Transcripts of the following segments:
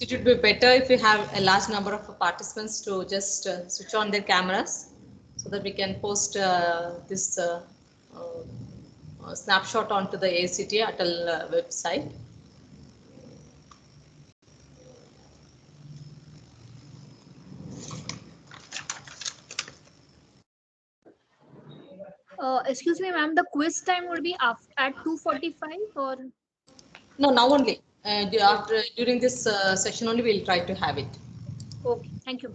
it would be better if we have a large number of participants to just switch on their cameras so that we can post this snapshot onto the ACT Atal website. Excuse me, ma'am, the quiz time would be at 2:45 or? No, now only. After during this session only, we'll try to have it. Okay, thank you.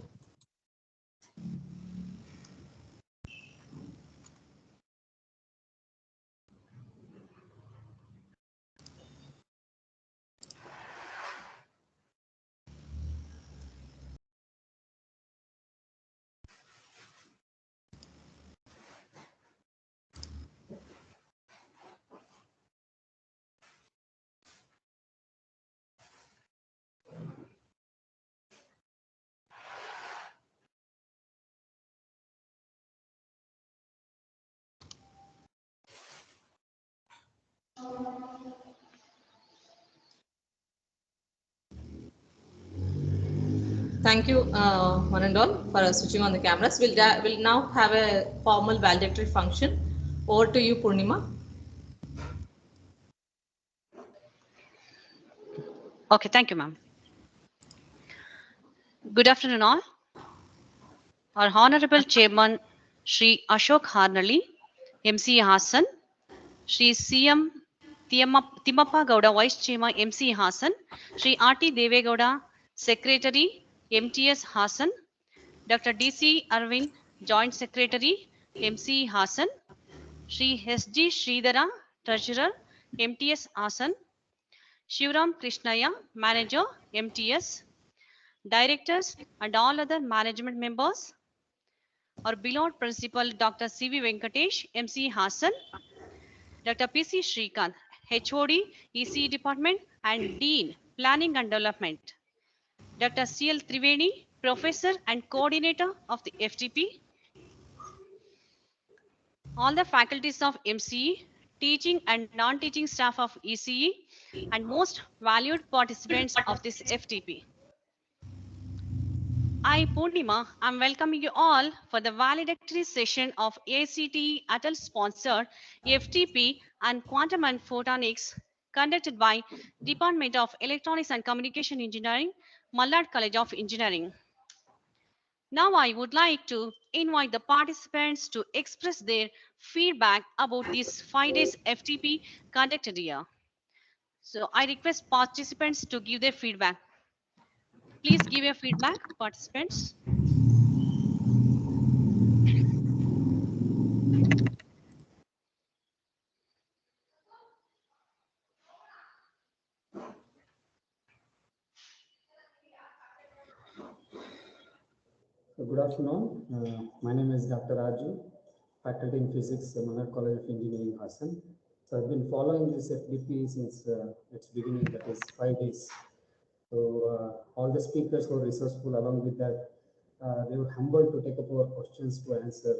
Thank you, one and all, for switching on the cameras. We'll now have a formal valedictory function. Over to you, Purnima. Okay, thank you, ma'am. Good afternoon, all. Our Honorable Chairman, Shri Ashok Harnally, MC Hassan, Shri CM Timappa Gowda, Vice Chairman, MC Hassan, Shri R.T. Devegowda, Secretary, MTS Hassan, Dr. D.C. Arvind, Joint Secretary, MC Hassan, Shri S.G. Sridhara, Treasurer, MTS Hassan, Shivram Krishnaya, Manager, MTS, Directors and all other management members, our beloved Principal Dr. C.V. Venkatesh, MC Hassan, Dr. P.C. Shrikant, HOD, ECE Department and Dean, Planning and Development, Dr. C.L. Triveni, Professor and Coordinator of the FTP, all the faculties of MCE, teaching and non-teaching staff of ECE, and most valued participants of this FTP. I, Purnima, am welcoming you all for the valedictory session of ACT Atal sponsored FTP and Quantum and Photonics conducted by Department of Electronics and Communication Engineering, Mallad College of Engineering. Now I would like to invite the participants to express their feedback about this 5 days FTP conducted here. So I request participants to give their feedback. Please give your feedback, participants. Good afternoon. My name is Dr. Raju, faculty in physics, Mallad College of Engineering, Hassan. So I've been following this FDP since its beginning, that is 5 days. So all the speakers were resourceful. Along with that, they were humble to take up our questions to answer.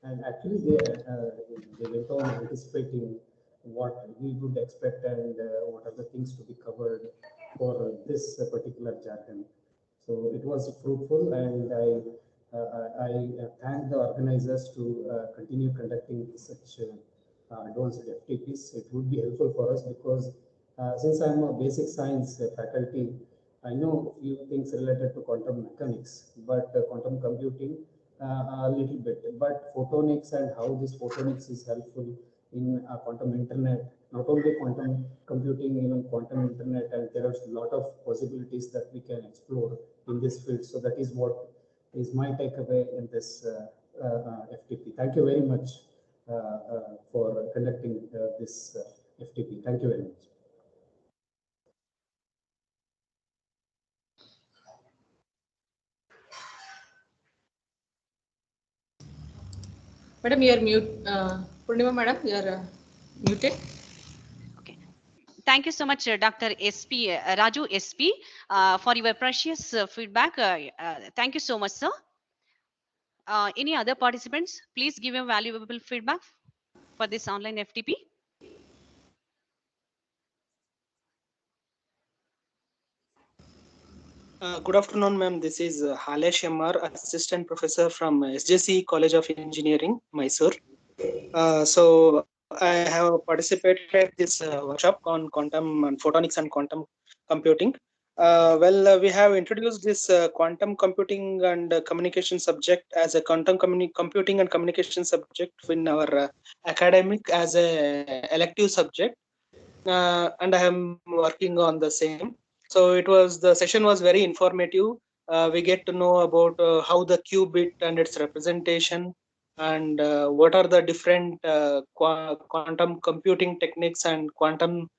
And actually, they went on anticipating what we would expect and what are the things to be covered for this particular jargon. So it was fruitful, and I thank the organizers to continue conducting such advanced FTPs. It would be helpful for us because since I'm a basic science faculty, I know a few things related to quantum mechanics, but quantum computing a little bit. But photonics and how this photonics is helpful in quantum internet, not only quantum computing, even quantum internet, and there are a lot of possibilities that we can explore in this field. So that is what is my takeaway in this FTP. Thank you very much for conducting this FTP. Thank you very much. Madam, you are mute. Purnima, madam, you are muted. Okay. Thank you so much, Dr. SP, Raju SP, for your precious feedback. Thank you so much, sir. Any other participants, please give your valuable feedback for this online FTP. Good afternoon, ma'am. This is Halesh MR, Assistant Professor from SJC College of Engineering, Mysore. So I have participated this workshop on quantum and photonics and quantum computing. We have introduced this quantum computing and communication subject as a quantum computing and communication subject in our academic as a elective subject, and I am working on the same. So the session was very informative. We get to know about how the qubit and its representation, and what are the different quantum computing techniques and quantum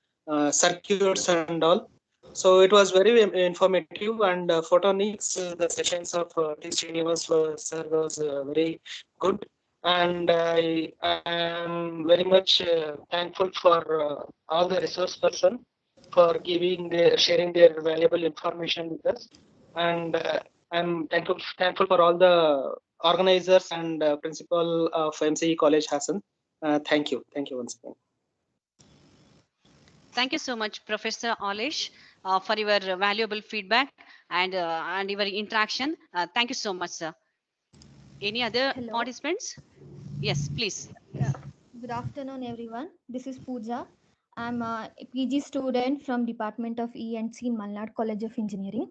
circuits and all. So it was very informative, and photonics, the sessions of T. Srinivas sir was very good, and I am very much thankful for all the resource person for sharing their valuable information with us, and I'm thankful for all the organizers and principal of MCE College Hassan. Thank you once again. Thank you so much, Professor Alish, for your valuable feedback and your interaction. Thank you so much, sir. Any other Hello. participants? Yes, please. Yeah. Good afternoon, everyone. This is Pooja. I'm a PG student from Department of E&C in Malnad College of Engineering.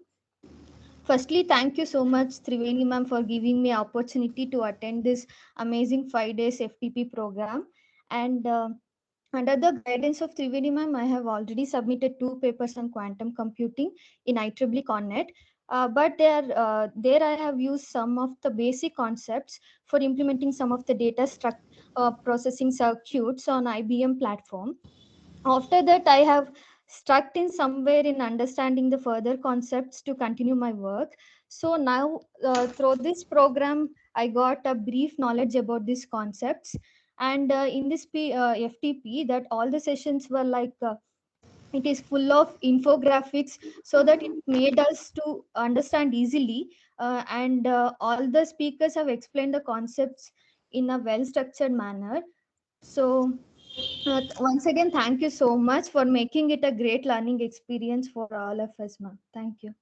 Firstly, thank you so much, Triveni ma'am, for giving me opportunity to attend this amazing 5 days FTP program. And under the guidance of Triveni ma'am, I have already submitted 2 papers on quantum computing in IEEE ConNet. But there I have used some of the basic concepts for implementing some of the data processing circuits on IBM platform. After that, I have stuck in somewhere in understanding the further concepts to continue my work. So now through this program, I got a brief knowledge about these concepts. And in this FTP, that all the sessions were like, it is full of infographics so that it made us to understand easily. And all the speakers have explained the concepts in a well structured manner. So once again, thank you so much for making it a great learning experience for all of us, ma'am. Thank you.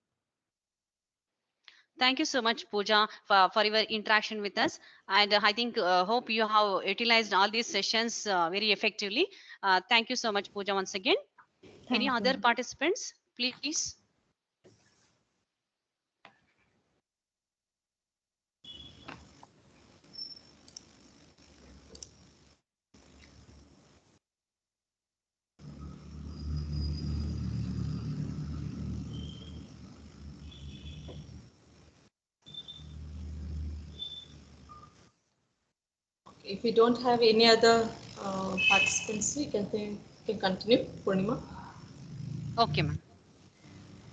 Thank you so much, Pooja, for your interaction with us. And I think, hope you have utilized all these sessions very effectively. Thank you so much, Pooja, once again. Any Thank you, other ma'am. participants, please? If we don't have any other participants, we can continue, Purnima. Okay, ma'am.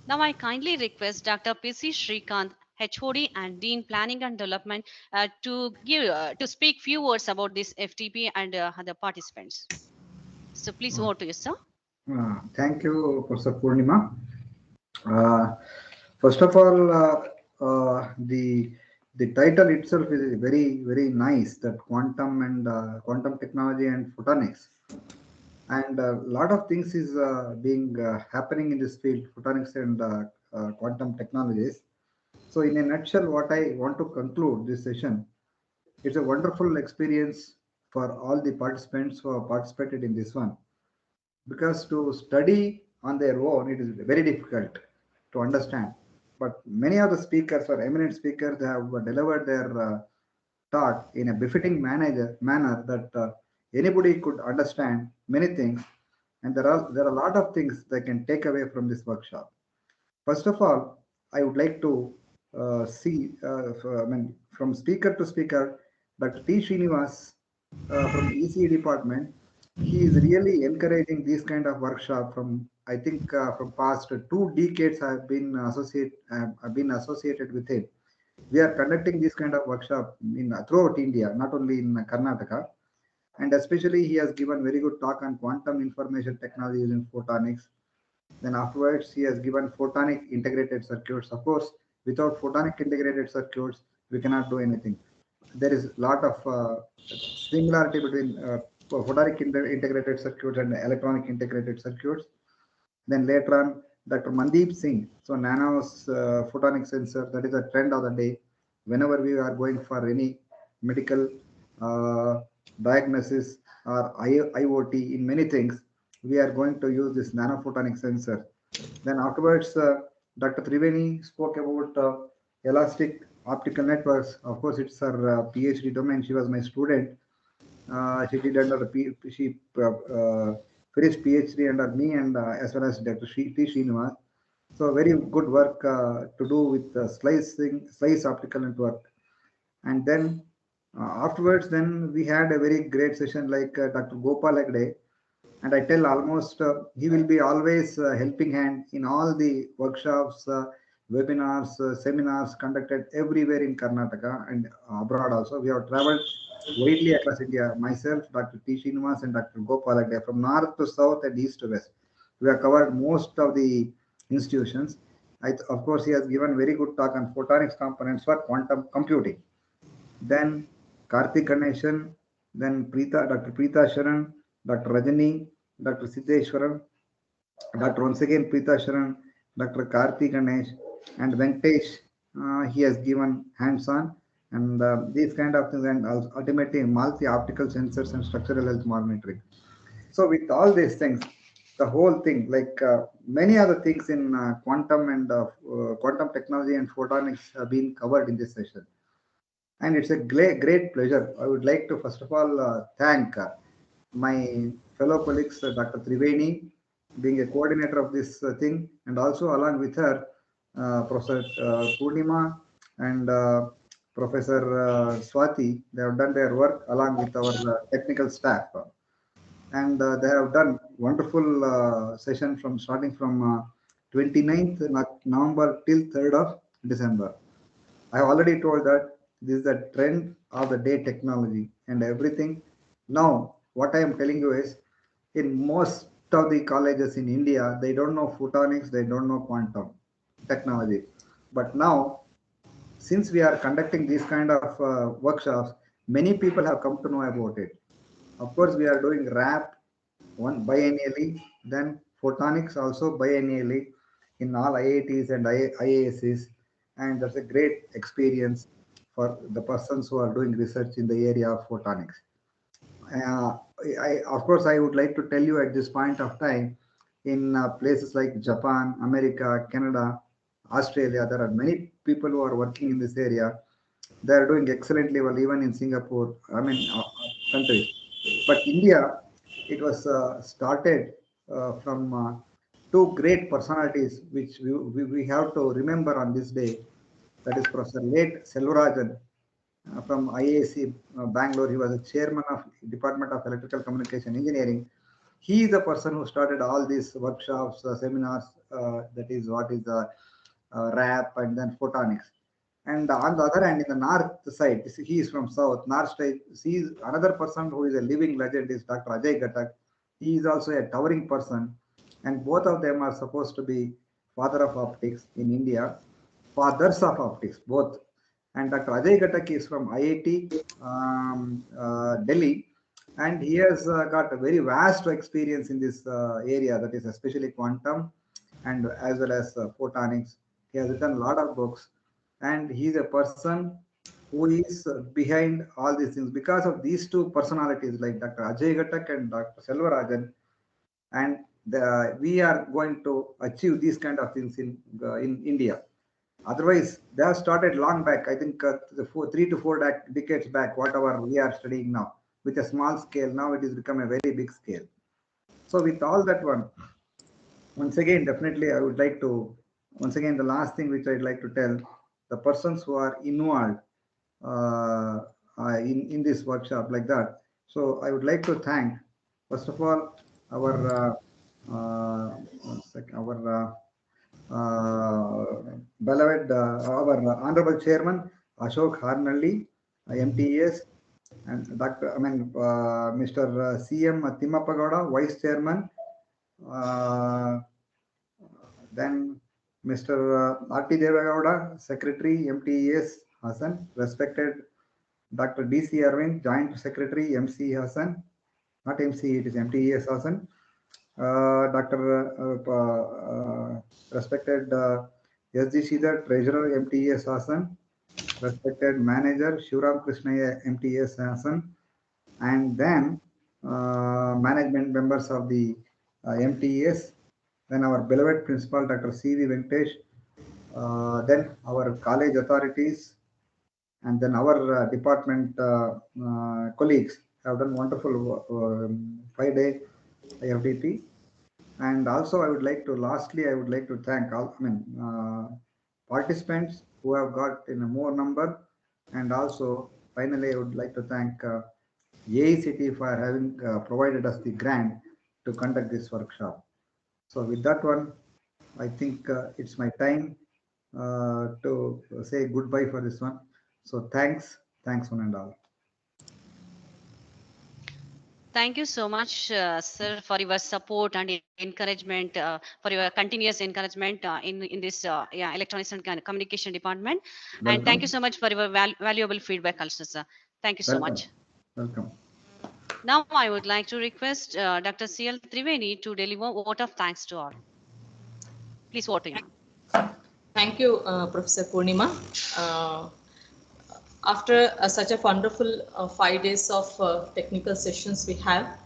Now I kindly request Dr. P.C. Srikanth, HOD and Dean Planning and Development, to speak few words about this FTP and other participants. So please over to you, sir. Thank you, Professor Purnima. First of all, the title itself is very nice, that quantum and quantum technology and photonics, and a lot of things is being happening in this field, photonics and quantum technologies. So in a nutshell, what I want to conclude this session, it's a wonderful experience for all the participants who have participated in this one, because to study on their own, it is very difficult to understand. But many of the speakers or eminent speakers have delivered their thought in a befitting manner that anybody could understand many things, and there are a lot of things they can take away from this workshop. First of all, I would like to from speaker to speaker, Dr. T. Srinivas from ECE department, he is really encouraging these kind of workshop from, I think, from past 2 decades I have been associated with him. We are conducting this kind of workshop throughout India, not only in Karnataka. And especially he has given very good talk on quantum information technology using photonics. Then afterwards, he has given photonic integrated circuits. Of course, without photonic integrated circuits, we cannot do anything. There is a lot of similarity between photonic integrated circuits and electronic integrated circuits. Then later on, Dr. Mandeep Singh. So Nano's photonic sensor, that is a trend of the day. Whenever we are going for any medical diagnosis or IoT in many things, we are going to use this nanophotonic sensor. Then afterwards, Dr. Triveni spoke about elastic optical networks. Of course, it's her PhD domain. She was my student. She did under the she finished PhD under me and as well as Dr. T. Srinivas. So very good work to do with slice optical network. And then afterwards, then we had a very great session like Dr. Gopal Hegde. And I tell almost he will be always helping hand in all the workshops, webinars, seminars conducted everywhere in Karnataka and abroad also. We have traveled widely across India. Myself, Dr. T. Srinivas and Dr. Gopal Hegde, from north to south and east to west. We have covered most of the institutions. Of course, he has given very good talk on photonics components for quantum computing. Then Karthik Ganeshan, then Dr. Preeta Sharan, Dr. Rajani, Dr. Siddheshwaran, Dr. once again Preeta Sharan, Dr. Karthik Ganesh, and Venkatesh. He has given hands-on and these kind of things, and ultimately multi-optical sensors and structural health monitoring. So with all these things, the whole thing, like many other things in quantum and quantum technology and photonics have been covered in this session. And it's a great pleasure. I would like to first of all thank my fellow colleagues, Dr. Triveni, being a coordinator of this thing, and also along with her, Professor Purnima and Professor Swati. They have done their work along with our technical staff. And they have done wonderful session from starting from 29th November till 3rd of December. I have already told that this is the trend of the day technology and everything. Now, what I am telling you is, in most of the colleges in India, they don't know photonics, they don't know quantum technology. But now, since we are conducting these kind of workshops, many people have come to know about it. Of course, we are doing RAP one biennially, then photonics also biennially in all IITs and IASs, and that's a great experience for the persons who are doing research in the area of photonics. Of course, I would like to tell you at this point of time, in places like Japan, America, Canada, Australia, there are many people who are working in this area. They are doing excellently well, even in Singapore, countries. But India, it was started from two great personalities, which we have to remember on this day. That is Professor late Selvarajan from IAC Bangalore. He was the chairman of Department of Electrical Communication Engineering. He is the person who started all these workshops, seminars, that is what is the RAP and then photonics. And on the other hand, in the north side, he is from south, north side. He is another person who is a living legend is Dr. Ajay Ghatak. He is also a towering person. And both of them are supposed to be father of optics in India, fathers of optics, both. And Dr. Ajay Ghatak is from IIT Delhi, and he has got a very vast experience in this area, that is especially quantum and as well as photonics. He has written a lot of books, and he is a person who is behind all these things. Because of these two personalities like Dr. Ajay Ghatak and Dr. Selvarajan, and we are going to achieve these kind of things in India. Otherwise, they have started long back, I think 3 to 4 decades back, whatever we are studying now, with a small scale. Now it has become a very big scale. So with all that one, once again, definitely I would like to, once again, the last thing which I'd like to tell, the persons who are involved in this workshop like that. So I would like to thank, first of all, our beloved, our honorable chairman Ashok Harnalli, MTES, and Mr. CM Timmappa Gowda, vice chairman, then Mr. R.T. Devagowda, secretary, MTES Hassan, respected Dr. D.C. Arvind, joint secretary, MC Hassan, not MC, it is MTES Hassan, Dr. Respected SG Sridhar, Treasurer, MTES Hassan, respected Manager Shivram Krishnaya, MTES Hassan, and then management members of the MTES, then our beloved Principal Dr. C.V. Venkatesh, then our college authorities, and then our department colleagues have done wonderful 5-day FDP. And also, lastly, I would like to thank all, participants who have got in a more number. And also, finally, I would like to thank AICT for having provided us the grant to conduct this workshop. So with that one, I think it's my time to say goodbye for this one. So thanks one and all. Thank you so much, sir, for your support and encouragement, for your continuous encouragement in this electronics and communication department. Welcome. And thank you so much for your valuable feedback also, sir. Thank you so much. Welcome. Now I would like to request Dr. C.L. Triveni to deliver a vote of thanks to all. Please vote in. Thank you, Professor Purnima. After such a wonderful 5 days of technical sessions we have,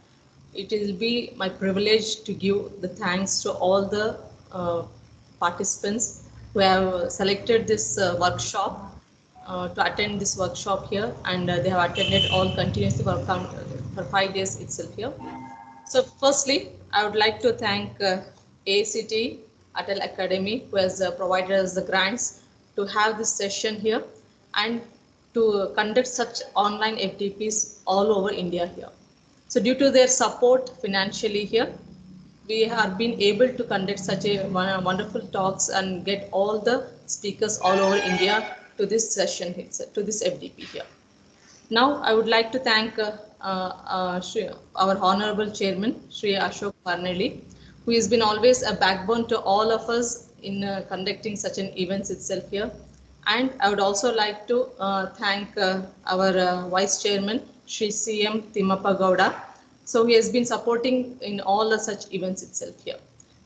it will be my privilege to give the thanks to all the participants who have selected this workshop to attend this workshop here, and they have attended all continuously for 5 days itself here. So firstly, I would like to thank AICT Atal Academy, who has provided us the grants to have this session here and to conduct such online FDPs all over India here. So due to their support financially here, we have been able to conduct such a wonderful talks and get all the speakers all over India to this session, to this FDP here. Now, I would like to thank our Honorable Chairman, Shri Ashok Harnelli, who has been always a backbone to all of us in conducting such an events itself here. And I would also like to thank our Vice Chairman, Shri C.M. Timappa Gowda. So he has been supporting in all the such events itself here.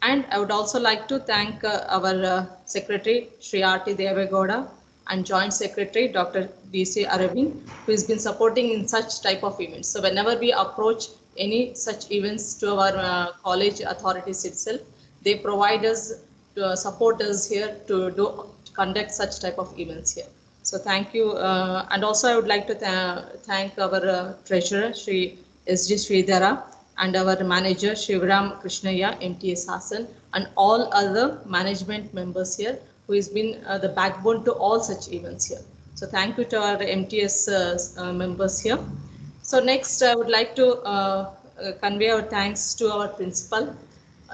And I would also like to thank our Secretary, Shri R.T. Devegowda, and Joint Secretary, Dr. D.C. Aravind, who has been supporting in such type of events. So whenever we approach any such events to our college authorities itself, they provide us, to support us here to conduct such type of events here. So thank you. And also I would like to thank our Treasurer, Shri S.G. Sridhara, and our Manager, Shivram Krishnaya, MTES Hassan, and all other management members here, who has been the backbone to all such events here. So thank you to our MTS members here. So next, I would like to convey our thanks to our principal,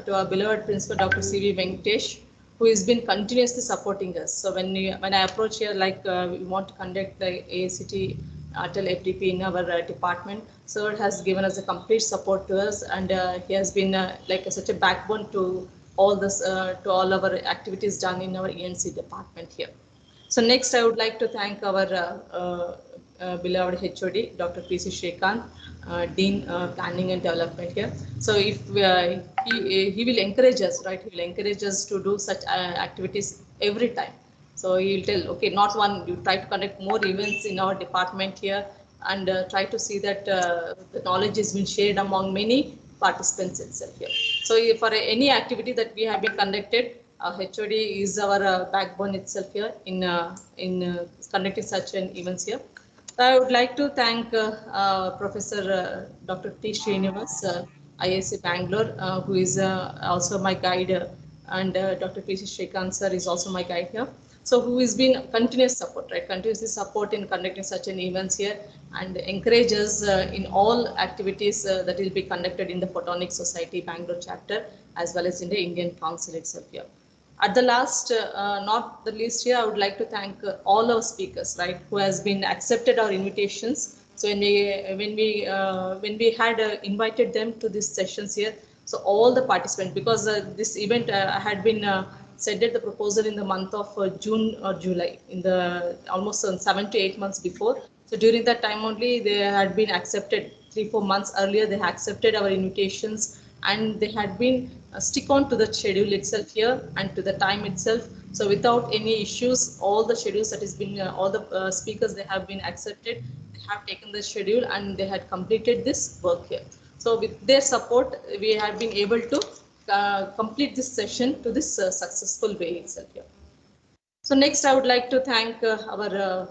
to our beloved principal, Dr. C.V. Venkatesh, who has been continuously supporting us. So when I approach here, like we want to conduct the AICT Atal FDP in our department, so it has given us a complete support to us, and he has been like such a backbone to all this, to all our activities done in our ENC department here. So next, I would like to thank our beloved HOD, Dr. P.C. Shrikant, Dean Planning and Development here. So if he will encourage us, right? He will encourage us to do such activities every time. So he will tell, okay, not one, you try to conduct more events in our department here, and try to see that the knowledge has been shared among many participants itself here. So for any activity that we have been conducted, HOD is our backbone itself here in conducting such an events here. I would like to thank Professor Dr. T. Srinivas, IISc Bangalore, who is also my guide, and Dr. P.C. Shrikant sir is also my guide here. So who has been continuous support, right? Continuously support in conducting such an events here, and encourages in all activities that will be conducted in the Photonics Society Bangalore chapter, as well as in the Indian Council itself here. At the last, not the least here, I would like to thank all our speakers, right, who has been accepted our invitations. So when we had invited them to these sessions here, so all the participants, because this event had been set the proposal in the month of June or July, in the almost 7 to 8 months before. So during that time only, they had been accepted 3-4 months earlier. They accepted our invitations, and they had been stick on to the schedule itself here and to the time itself. So without any issues, all the schedules that has been, all the speakers, they have been accepted, they have taken the schedule and they had completed this work here. So with their support, we have been able to complete this session to this successful way itself here. So next, I would like to thank our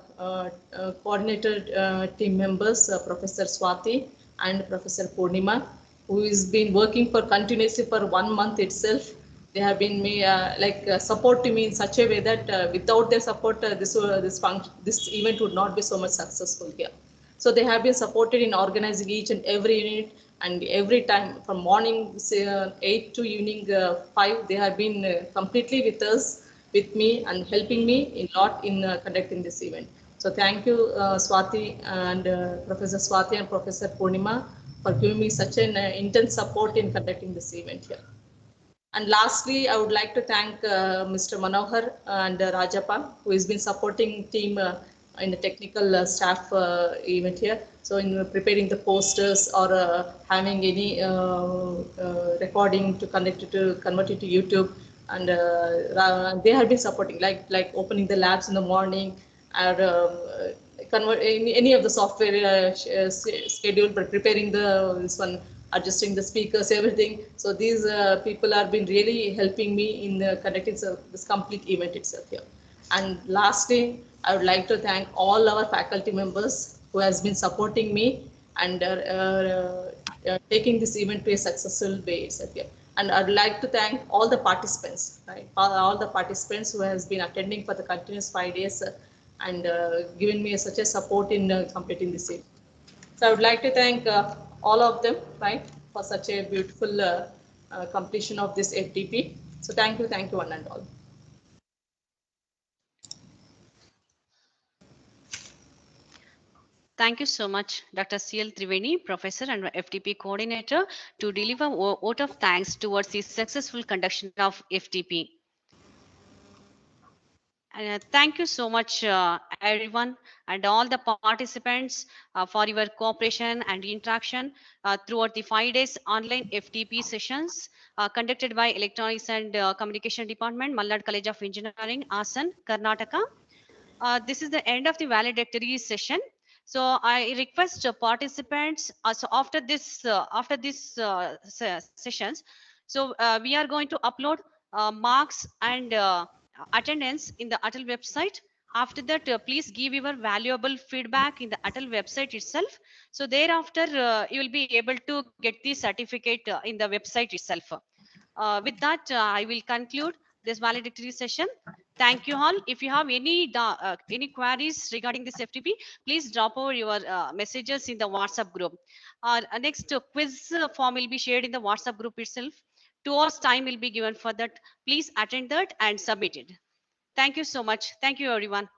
coordinator team members, Professor Swati and Professor Purnima, who has been working for continuously for 1 month itself. They have been supporting me in such a way that without their support, this event would not be so much successful here. So they have been supported in organizing each and every unit, and every time from morning 8 to evening 5, they have been completely with us, with me, and helping me a lot in conducting this event. So thank you, Swati and Professor Swati and Professor Purnima, for giving me such an intense support in conducting this event here. And lastly, I would like to thank Mr. Manohar and Rajappa, who has been supporting team in the technical staff event here. So in preparing the posters or having any recording to convert it to YouTube, and they have been supporting, like opening the labs in the morning, or convert any of the software schedule, but preparing this one, adjusting the speakers, everything. So these people have been really helping me in conducting this complete event itself here. And lastly, I would like to thank all our faculty members who has been supporting me and taking this event to a successful way itself here. And I'd like to thank all the participants, right? All the participants who has been attending for the continuous 5 days and given me such a support in completing this event. So I would like to thank all of them, right, for such a beautiful completion of this FDP. So thank you one and all. Thank you so much, Dr. C.L. Triveni, Professor and FTP Coordinator, to deliver a vote of thanks towards the successful conduction of FTP. Thank you so much, everyone, and all the participants for your cooperation and interaction throughout the 5 days online FTP sessions conducted by Electronics and Communication Department, Malnad College of Engineering, Hassan, Karnataka. This is the end of the valedictory session. So I request participants. So after this sessions, so we are going to upload marks and attendance in the Atal website. After that, please give your valuable feedback in the Atal website itself. So thereafter, you will be able to get the certificate in the website itself. With that, I will conclude this valedictory session. Thank you all. If you have any queries regarding this FTP, please drop over your messages in the WhatsApp group. Next quiz form will be shared in the WhatsApp group itself. 2 hours time will be given for that. Please attend that and submit it. Thank you so much. Thank you, everyone.